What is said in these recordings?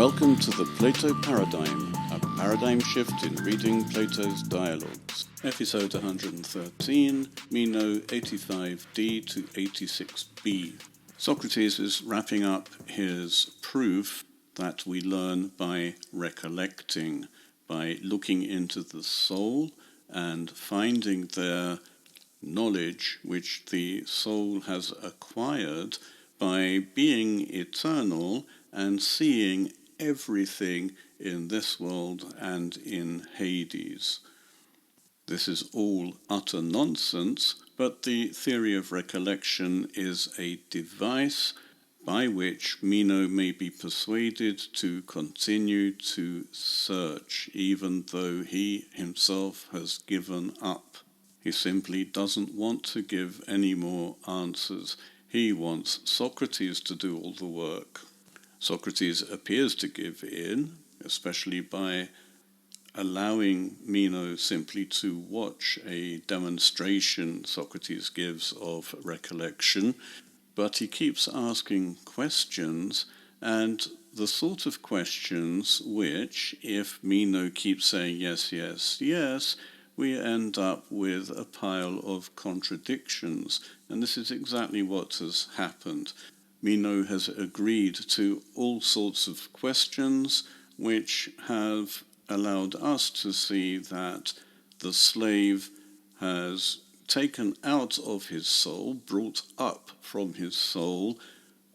Welcome to the Plato Paradigm, a paradigm shift in reading Plato's dialogues. Episode 113, Meno 85d to 86b. Socrates is wrapping up his proof that we learn by recollecting, by looking into the soul and finding there knowledge which the soul has acquired by being eternal and seeing everything in this world and in Hades. This is all utter nonsense, but the theory of recollection is a device by which Meno may be persuaded to continue to search, even though he himself has given up. He simply doesn't want to give any more answers. He wants Socrates to do all the work. Socrates appears to give in, especially by allowing Meno simply to watch a demonstration Socrates gives of recollection, but he keeps asking questions, and the sort of questions which, if Meno keeps saying yes, yes, yes, we end up with a pile of contradictions, and this is exactly what has happened. Meno has agreed to all sorts of questions which have allowed us to see that the slave has taken out of his soul, brought up from his soul,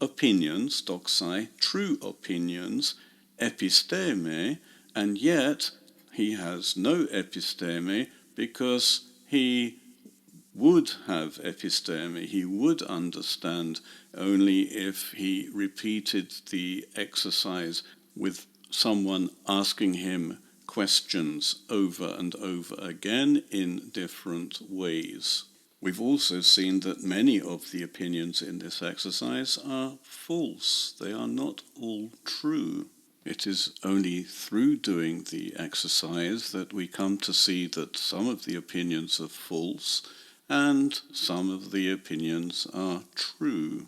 opinions, doxai, true opinions, episteme, and yet he has no episteme because he would have episteme, he would understand only if he repeated the exercise with someone asking him questions over and over again in different ways. We've also seen that many of the opinions in this exercise are false. They are not all true. It is only through doing the exercise that we come to see that some of the opinions are false and some of the opinions are true.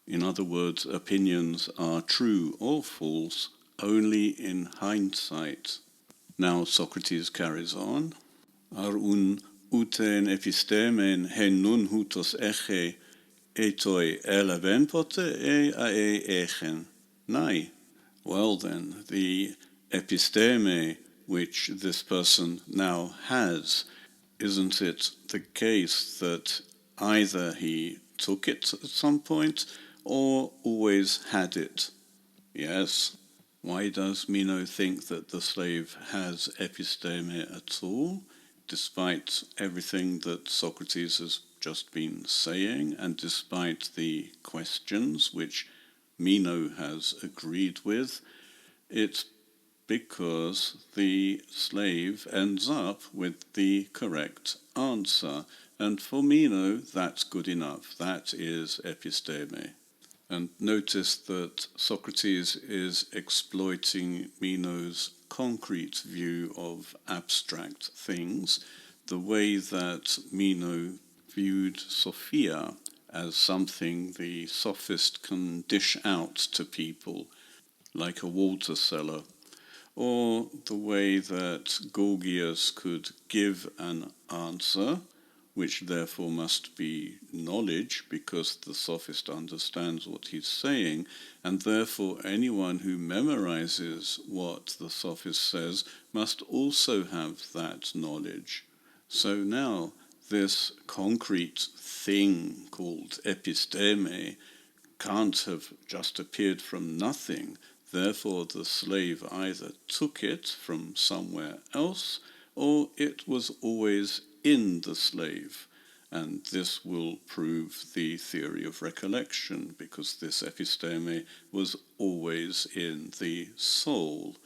In other words, opinions are true or false only in hindsight. Now Socrates carries on. Arun uten epistemen hen nun hutos eche etoi eleven pote ae echen. Nay. Well then, the episteme which this person now has, isn't it the case that either he took it at some point or always had it? Yes. Why does Meno think that the slave has episteme at all, despite everything that Socrates has just been saying, and despite the questions which Meno has agreed with? It's because the slave ends up with the correct answer, and for Meno that's good enough. That is episteme. And notice that Socrates is exploiting Meno's concrete view of abstract things, the way that Meno viewed Sophia as something the sophist can dish out to people, like a water cellar, or the way that Gorgias could give an answer, which therefore must be knowledge, because the sophist understands what he's saying, and therefore anyone who memorizes what the sophist says must also have that knowledge. So now this concrete thing called episteme can't have just appeared from nothing. Therefore the slave either took it from somewhere else or it was always in the slave. And this will prove the theory of recollection, because this episteme was always in the soul,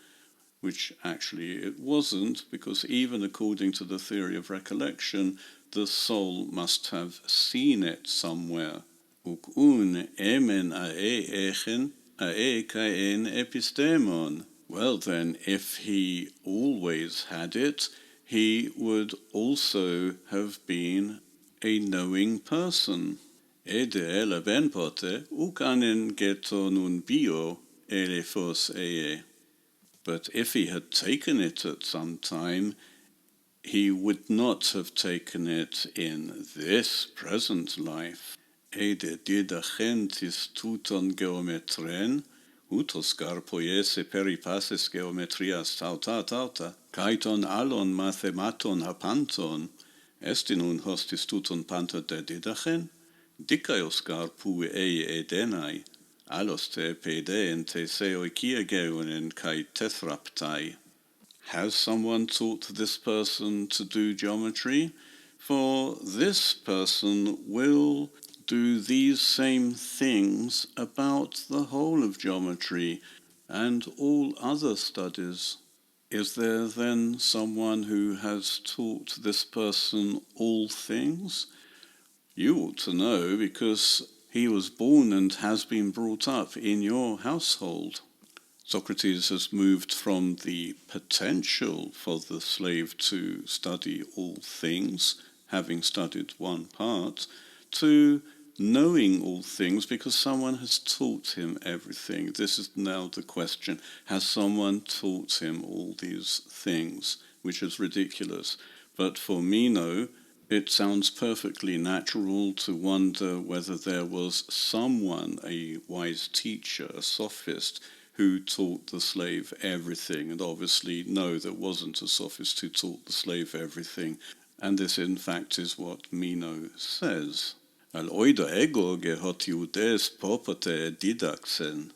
which actually it wasn't, because even according to the theory of recollection, the soul must have seen it somewhere. Uk un emen ae echen ae kaen epistemon. Well then, if he always had it, he would also have been a knowing person. Ede eleven pote uk anen geto nun bio elephos eye. But if he had taken it at some time, he would not have taken it in this present life. Ede didacentis tuton geometren, utos carpoiese peripases geometrias tauta, kaiton alon mathematon hapanton, estinun hostis tuton panta de didacen, dikaios carpue edenai, alos te pedeen te seoikia geonen kai tethraptai. Has someone taught this person to do geometry? For this person will do these same things about the whole of geometry and all other studies. Is there then someone who has taught this person all things? You ought to know, because he was born and has been brought up in your household. Socrates has moved from the potential for the slave to study all things, having studied one part, to knowing all things because someone has taught him everything. This is now the question. Has someone taught him all these things? Which is ridiculous. But for Meno, it sounds perfectly natural to wonder whether there was someone, a wise teacher, a sophist, who taught the slave everything. And obviously, no, there wasn't a sophist who taught the slave everything. And this, in fact, is what Meno says. Al oida ego gehotiudes popate didaxen.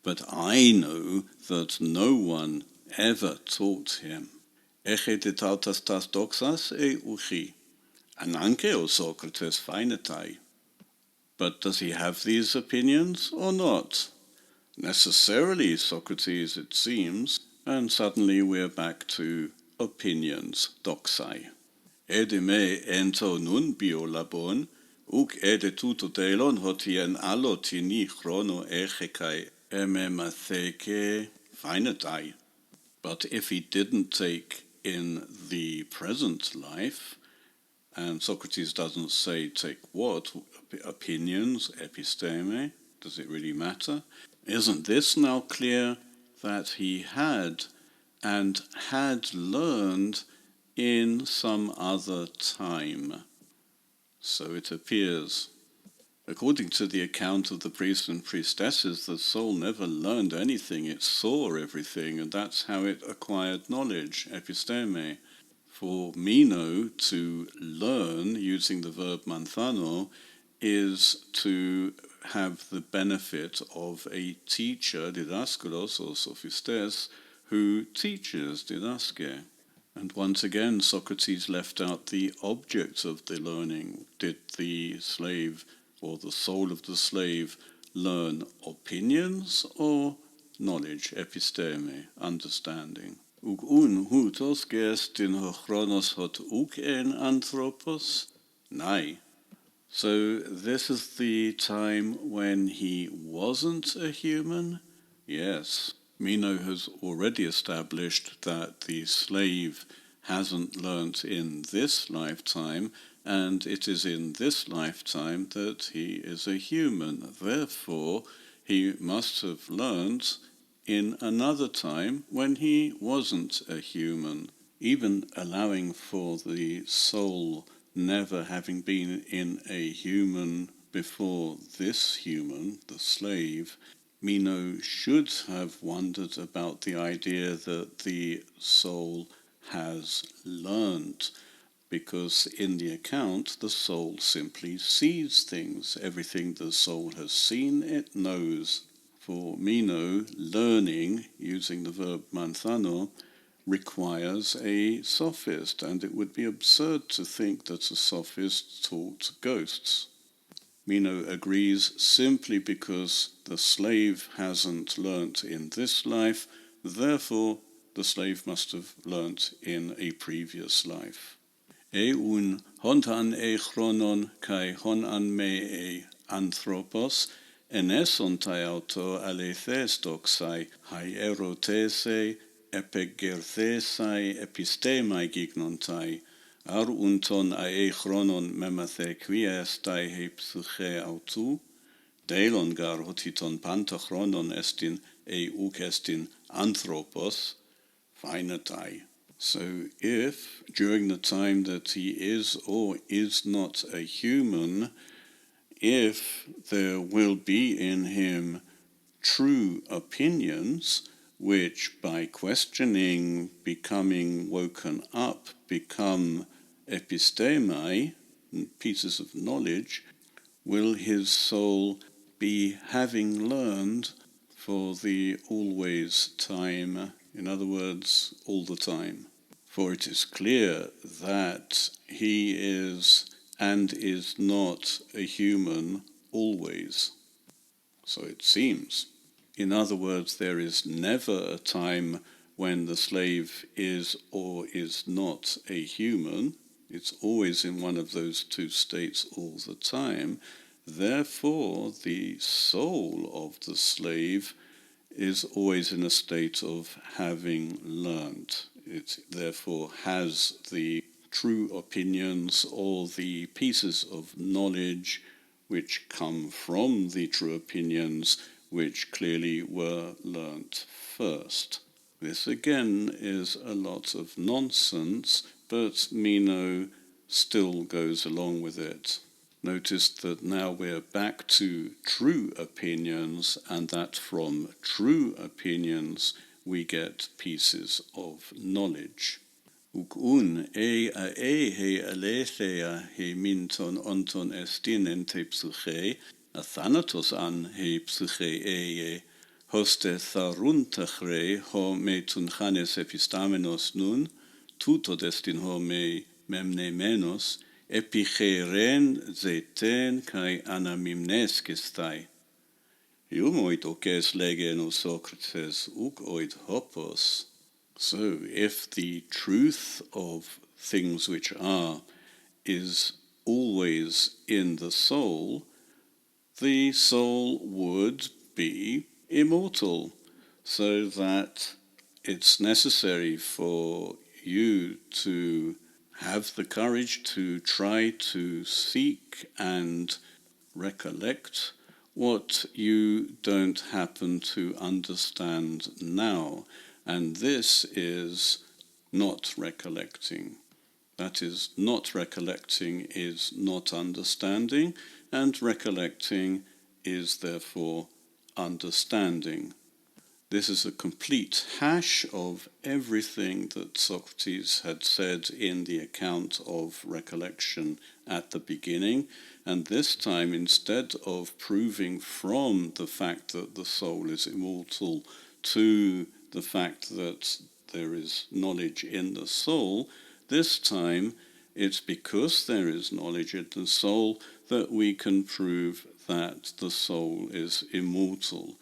But I know that no one ever taught him. Eche de tautas tas doxas e uchi. Ananke o Socrates fainetai. But does he have these opinions or not? Necessarily, Socrates, it seems, and suddenly we're back to opinions, doxai. Ede me ento nun biolabon, uk ede tuto delon hotien allo tini chrono echekai emematheke fainetai. But if he didn't take in the present life, and Socrates doesn't say take what, opinions, episteme, does it really matter? Isn't this now clear that he had and had learned in some other time? So it appears. According to the account of the priests and priestesses, the soul never learned anything, it saw everything, and that's how it acquired knowledge, episteme. For Meno, to learn, using the verb manthano, is to have the benefit of a teacher, didaskalos or sophistes, who teaches, didaske. And once again, Socrates left out the object of the learning. Did the slave or the soul of the slave learn opinions or knowledge, episteme, understanding? Uk un hutos gestin ho chronos hot uk en anthropos? Nai. So this is the time when he wasn't a human? Yes. Meno has already established that the slave hasn't learnt in this lifetime, and it is in this lifetime that he is a human. Therefore, he must have learnt in another time when he wasn't a human. Even allowing for the soul never having been in a human before this human, the slave, Meno should have wondered about the idea that the soul has learnt, because in the account the soul simply sees things. Everything the soul has seen, it knows. For Meno, learning, using the verb manthano, requires a sophist, and it would be absurd to think that a sophist taught ghosts. Meno agrees simply because the slave hasn't learnt in this life, therefore the slave must have learnt in a previous life. Eun hontan e chronon kai honan me e anthropos, eneson tai auto alethes doxai, hai erotese, epigerthesai, epistemai gignontai, ar unton ae chronon memathe quies tai he psyche autu, delon gar hotiton panta chronon estin uk estin anthropos, phainetai. So if, during the time that he is or is not a human, if there will be in him true opinions, which by questioning, becoming woken up, become episteme, pieces of knowledge, will his soul be having learned for the always time, in other words, all the time. For it is clear that he is and is not a human always. So it seems. In other words, there is never a time when the slave is or is not a human. It's always in one of those two states all the time. Therefore, the soul of the slave is always in a state of having learnt. It therefore has the true opinions or the pieces of knowledge which come from the true opinions which clearly were learnt first. This again is a lot of nonsense, but Meno still goes along with it. Notice that now we're back to true opinions, and that from true opinions we get pieces of knowledge. Uk un he aletheia he minton onton estinen te psyche, athanatos an he psyche eie, hoste tharuntachre ho me tunchanes epistamenos nun, tuto destin ho me memnemenos, epicheren zeten kai anamimnes gestai. Iumoid oces legeno Socrates uk oid hopos. So if the truth of things which are is always in the soul would be immortal, so that it's necessary for you to have the courage to try to seek and recollect what you don't happen to understand now. And this is not recollecting. That is, not recollecting is not understanding, and recollecting is therefore understanding. This is a complete hash of everything that Socrates had said in the account of recollection at the beginning, and this time, instead of proving from the fact that the soul is immortal to the fact that there is knowledge in the soul, this time it's because there is knowledge in the soul that we can prove that the soul is immortal.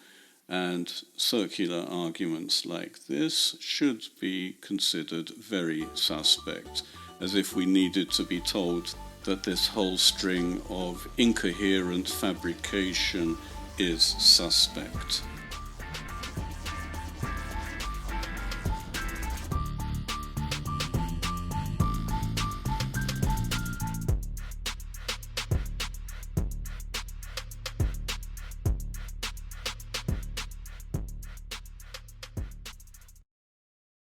And circular arguments like this should be considered very suspect, as if we needed to be told that this whole string of incoherent fabrication is suspect.